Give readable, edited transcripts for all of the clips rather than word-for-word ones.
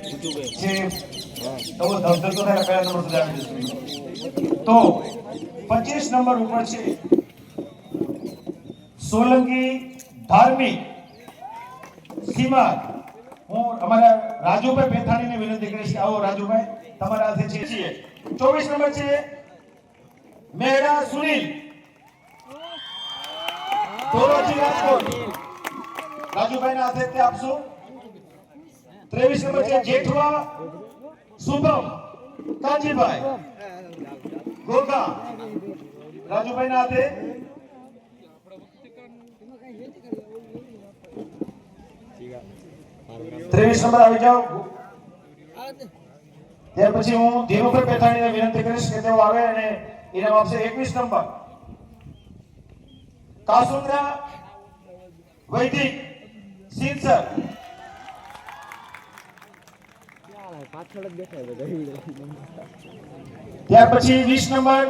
છે તો ધબધબતો થાય પહેલા નંબર સુધી આવી જશે. તો 25 નંબર ઉપર છે સોલંકી ધાર્મિક સીમા. હું અમારા રાજુભાઈ પેથાણીને વિનંતી કરીશ કે આવો રાજુભાઈ તમારા હાથે છીએ. 24 નંબર છે મેહરા સુનિલ ધોરાજી રાજકોટ. રાજુભાઈના હાથે તે આપશો. 23 નંબર છે જેઠવા શુભમ કાંજીભાઈ ગોગા. રાજુભાઈના હાથે. 23 નંબર આવી જાઓ. ત્યાર પછી હું ધીરુભાઈ પેથાણીને વિનંતી કરીશ કે તેઓ આવે અને ઇનામ આપશે. 21 નંબર કાસુંદ્રા વૈદિક સિંસર. ત્યાર પછી 20 નંબર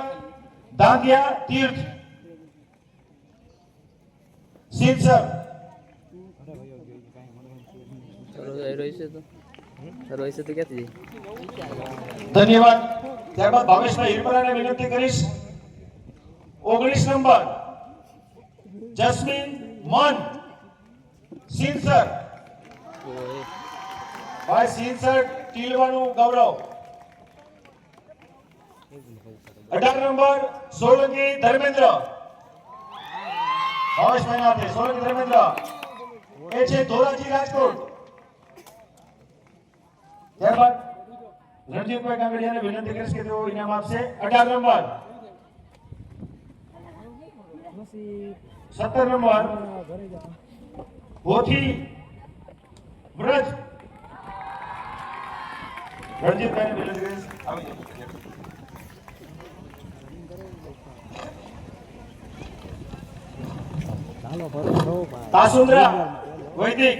દાંડિયા તીર્થ સિંસર. ધન્યવાદ. ત્યારબાદ ભાવેશભાઈ હિરપરાને વિનંતી કરીશ. 19 નંબર જસ્મીન મન સિંસર. ભાઈ સિંસર ટીલવાનું ગૌરવ. 18 નંબર સોલંકી ધર્મેન્દ્ર. ભાવેશભાઈ હાથે સોલંકી ધર્મેન્દ્ર એ છે ધોરાજી રાજકોટ. ત્યારબાદ રણજીતભાઈ કાંગડિયાને વિનંતી કરીશ કે તેઓ ઇનામ આપશે. 18 નંબર 17 નંબર ભોથી વ્રજ. રણજીતભાઈને વિનંતી કરીશ આવી જાઓ. કાસુંદ્રા વૈદિક.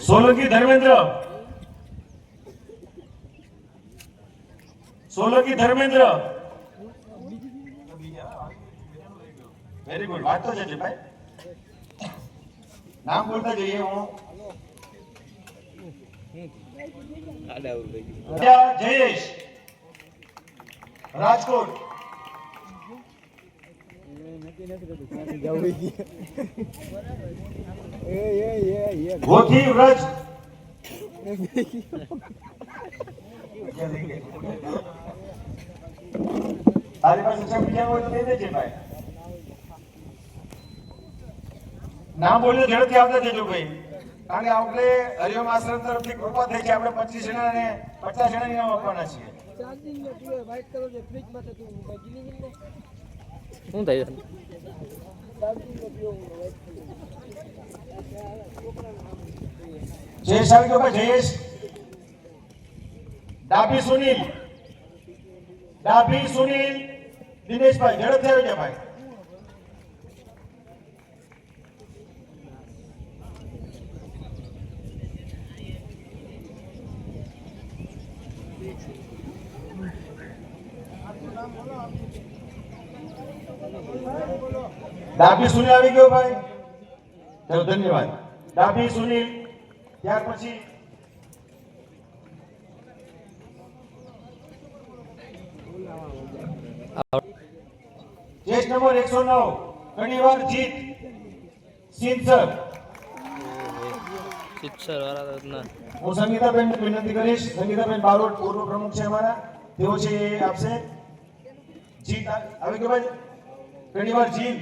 સોલંકી ધર્મેન્દ્ર. સોલંકી ધર્મેન્દ્ર. Very good. વાત તો છે ભાઈ, નામ બોલતા જઈએ. હું જયેશ રાજકોટ. ગોથી વ્રજ. તારી પાસે છે બીજા હોય તો દે દેજે ભાઈ. નામ બોલ્યો ઝડપથી આવતા જજો ભાઈ, કારણ કે આપણે હરિઓમ આશ્રમ તરફથી કૃપા થઈ છે. આપણે 25 જણા ને 50 જણા ઇનામ આપવાના છીએ. શું થાય જયેશ આવી ગયો ભાઈ. જયેશ. ડાભી સુનિલ. ડાભી સુનિલ દિનેશભાઈ ઝડપથી આવી ગયા ભાઈ. ડાભી સુનિલ આવી ગયો ભાઈ. ચલો ધન્યવાદ. ડાભી સુનિલ. ત્યાર પછી કેસ નંબર 109 ઘણીવાર જીત સિંસર. હું સંગીતાબેન વિનંતી કરીશ. સંગીતાબેન બારોટ પૂર્વ પ્રમુખ છે અમારા, તેઓ છે એ આપશે. જીત આવી ગયો ભાઈ. ઘણીવાર જીત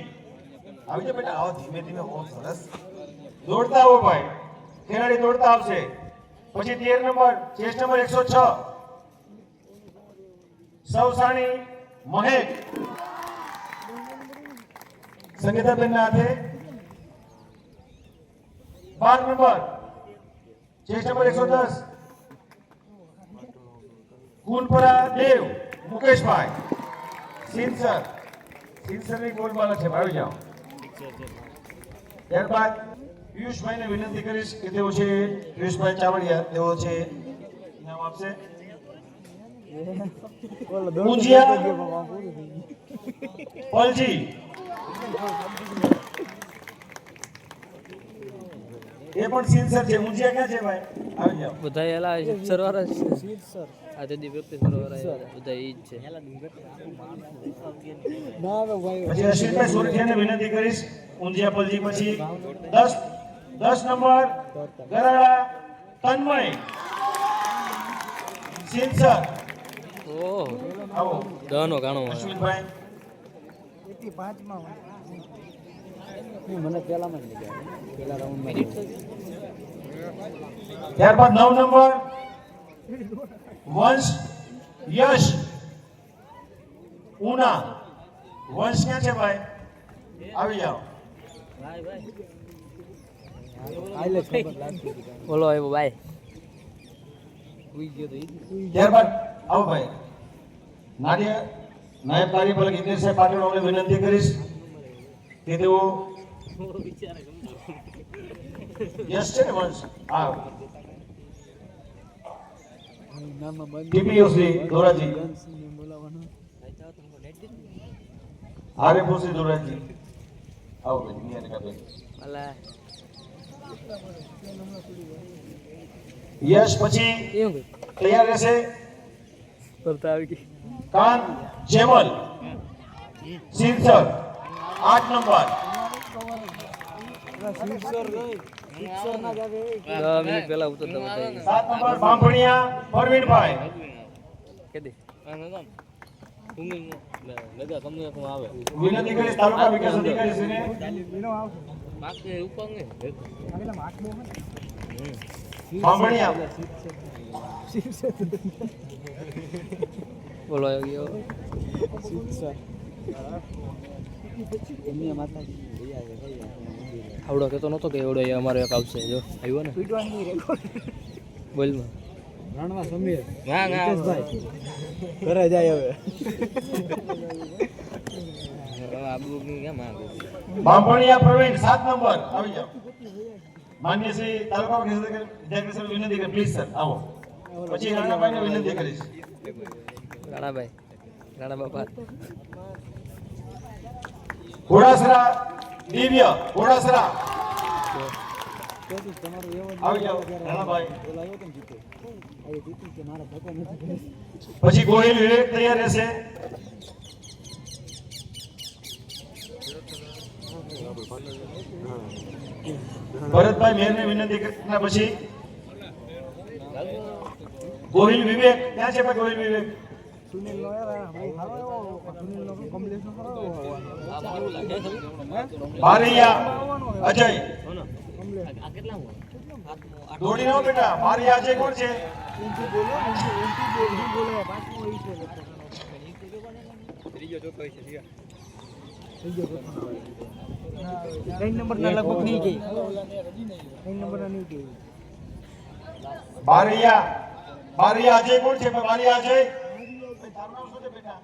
આવી જાય બેટા. આવો ધીમે ધીમે. બહુ સરસ. દોડતા આવો ભાઈ, ખેલાડી દોડતા આવશે. પછી 13 નંબર ચેસ નંબર 106 સૌસાણી મહેક. સંગીતાબેન ના હાથે. 12 નંબર ચેસ નંબર 110 કુનપરા દેવ મુકેશભાઈ સિંસર. સિંસરની ગોલમાલ છે. આવી જાઓ. ત્યારબાદ પિયુષભાઈને વિનંતી કરીશ કે તેઓ છે પિયુષભાઈ ચાવડિયા, તેઓ છે ઇનામ આપશે. ઊંઝિયા પલજી એ પણ સિલસર છે. ઊંઝિયા ક્યાં છે ભાઈ? આવી જાઓ. બધા એલા સરવારા છે સર આ તેદી વ્યક્તિ સરવારા બધા ઈ જ છે. પછી અશ્વિનભાઈ સુરતીયાને વિનંતી કરીશ. ઊંઝિયા પલજી પછી 10 નંબર ગરાડા તન્મય સિલસર. ઓહો આવો દહનો ગાણો અશ્વિનભાઈ. મને પેલામાં જ લીધા પેલા રાઉન્ડમાં ત્યારબાદ 9 નંબર વંશ યશ ઉના. વંશ ક્યાં છે ભાઈ? આવી જાઓ. બોલો આવ્યો ભાઈ. ત્યારબાદ આવો ભાઈ. નાયબ કાર્યપાલક ઇન્દ્ર સાહેબ પાટીલ અમને વિનંતી કરીશ કે તેઓ યશ છે ને વંશ હા ટીપીઓસી ધોરાજી આરએફઓસી ધોરાજી આવો ભાઈ નિયાને કાપે અલા યશ પછી કેમ તૈયાર રહેશે કરતા આવી ગઈ કાન જેમલ સિલસર 8 નંબર. 10 મિનિટ પહેલા ઉતરતા બધા 7 નંબર બાંભણિયા પરવીનભાઈ. કેદી લગા તમને આવે વિનંતી કરીશ તાલુકા વિકાસ અધિકારી શ્રીને બાંભણિયા બોલો આવી ગયો આવડો કહેતો નતો કે એવડો અમારો એક આવશે જો આવ્યો ને બોલમાં રણવા સમીર ના ના ઘરે જાય હવે આબુ કેમ આ બાંભણિયા પ્રવીણ 7 નંબર આવી જાઓ. માન્ય શ્રી તાલુકા વિકાસ અધિકારી શ્રી વિનંતી કરી પ્લીઝ સર આવો. પછી રાણાભાઈને વિનંતી કરીશ. રાણાભાઈ રાણા બાપા ઘોડાસરા દિવ્ય ઘોડાસરા આવી જાઓ રાણાભાઈ. પછી ગોહિલ વિવેક તૈયાર રહેશે. ભરતભાઈ મેરને વિનંતી કર્યા પછી ગોહિલ વિવેક ક્યાં છે ભાઈ? ગોહિલ વિવેક બારૈયા અજય દોડી નો બેટા. બારૈયા અજય કોણ છે? બારૈયા અજય કોણ છે? બારૈયા અજય તારું નામ શું છે બેટા?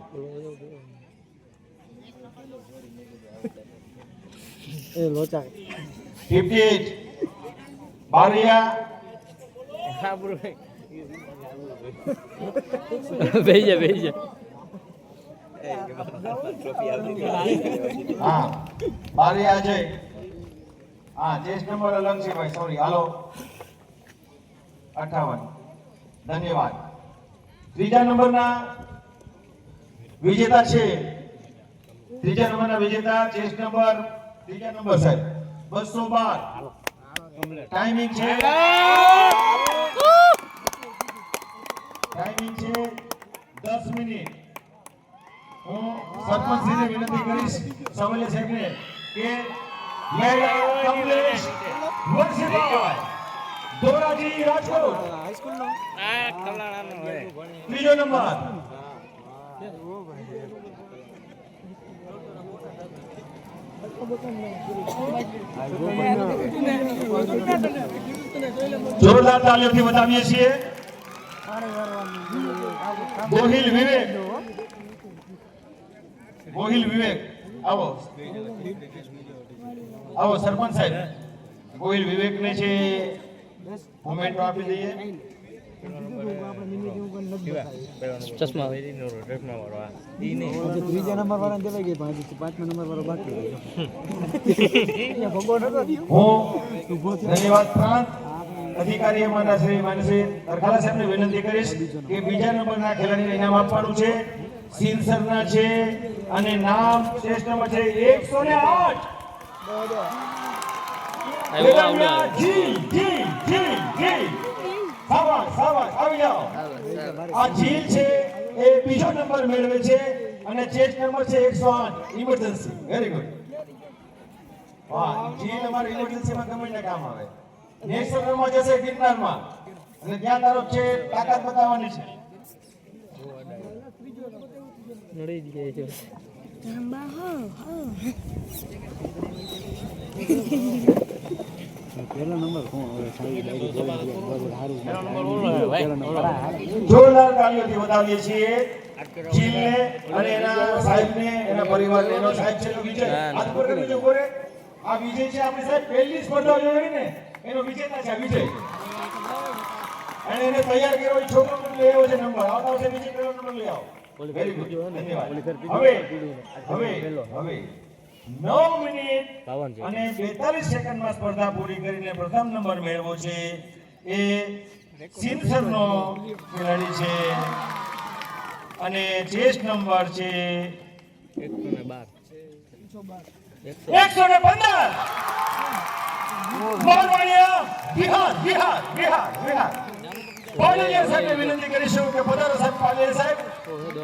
એ લોચા 58 બારૈયા હા બ્રો બેજા બેજા હા બારૈયા અજય હા ચેસ નંબર અલગ છે ભાઈ સોરી હાલો 58 ધન્યવાદ. ત્રીજા નંબરના વિજેતા છે. ત્રીજા નંબરના વિજેતા ચેસ નંબર ત્રીજા નંબર સાહેબ 212 ટાઈમિંગ છે. ટાઈમિંગ છે 10 મિનિટ. હું સરપંચશ્રીને વિનંતી કરીશ સવલિયા સાહેબને કે મેડમ કમલેશ વરસીભાઈ ધોરાજી રાજકોટ હાઈસ્કૂલ નો આ કલાણાનો હોય ત્રીજો નંબર. જોરદાર તાલીઓથી વધાવીએ છીએ. ગોહિલ વિવેક ગોહિલ વિવેક આવો આવો સરપંચ સાહેબ ગોહિલ વિવેક ને છે મોમેન્ટ આપી દઈએ. ચશ્મા ત્રીજા નંબર વાળા દેવાઈ ગઈ પાંચમા નંબર વાળો બાકી હું ધન્યવાદ પ્રાંત અધિકારી અમારા શ્રી માનસી અરખાલા સાહેબને વિનંતી કરીશ કે બીજા નંબરના ખેલાડીને ઇનામ આપવાનું છે સિલસરના છે અને નામ શ્રેષ્ઠ નંબર છે 108 જી જી જી જી સાવાસ સાવાસ આવી જાઓ આ જીલ છે એ બીજો નંબર મેળવે છે અને ચેસ્ટ નંબર છે 108 ઇમરજન્સી વેરી ગુડ વાહ જીલ અમારે ઇમરજન્સીમાં ગમે તે કામ આવે નેક્સ્ટ નંબરમાં જશે ગિરનારમાં અને ત્યાં તારો છે તાકાત બતાવવાની છે નડી જાય છે પહેલો નંબર કોણ હવે જોરદાર તાળીઓથી વધાવીએ છીએ જીલને અને એના સાહેબને એના પરિવારને એનો સાહેબ છે વિજય હાથ પર કરી જો કરે આ વિજય છે આપણી સાહેબ પહેલી સ્પર્ધા જોઈ ને એનો વિજેતા છે વિજય અને એને તૈયાર કર્યો એ છોકરો લઈ આવ્યો છે નંબર આવતા વર્ષે વિજય પહેલો નંબર લઈ આવો વેરી ગુડ ધન્યવાદ હવે 9 મિનિટ અને 42 સેકન્ડમાં સ્પર્ધા પૂરી કરીને પ્રથમ નંબર મેળવ્યો છે એ સિનસરનો ખેલાડી છે અને ચેસ્ટ નંબર છે 115 મોરવાડિયા બિહાર બિહાર બિહાર બિહાર પાટીલિયા સાહેબને વિનંતી કરીશું કે પધારો સાહેબ પાટીલિયા સાહેબ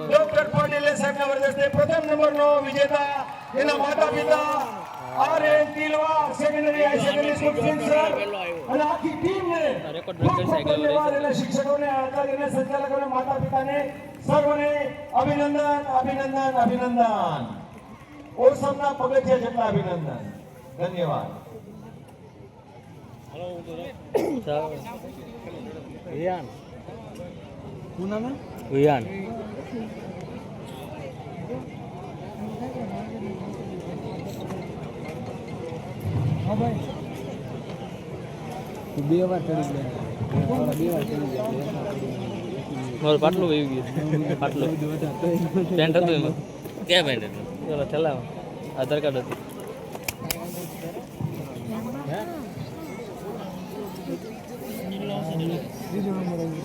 ડોક્ટર પાટીલિયા સાહેબના વરદસ્તે પ્રથમ નંબરનો વિજેતા એના માતા પિતા આર.એન. તિલવા સેકન્ડરી હાઈ સેકન્ડરી સ્કૂલ સિનસર અને આખી ટીમને ધન્યવાદ અને શિક્ષકોને આચાર્યને સંચાલકોને માતા પિતાને સર્વને અભિનંદન અભિનંદન અભિનંદન ઓસમના પગથિયા જેટલા અભિનંદન ધન્યવાદ વિયાન શું નામ વિયાન હા ભાઈ તું બે વાર ચડી ગયા બે વાર ચડી ગયા મારું પાટલું વહી ગયું પાટલું પેન્ટ હતું એમાં ક્યાં પેન્ટ હતું ચલો ચલાવો આધાર કાર્ડ હતું ત્રીજો નંબર આવી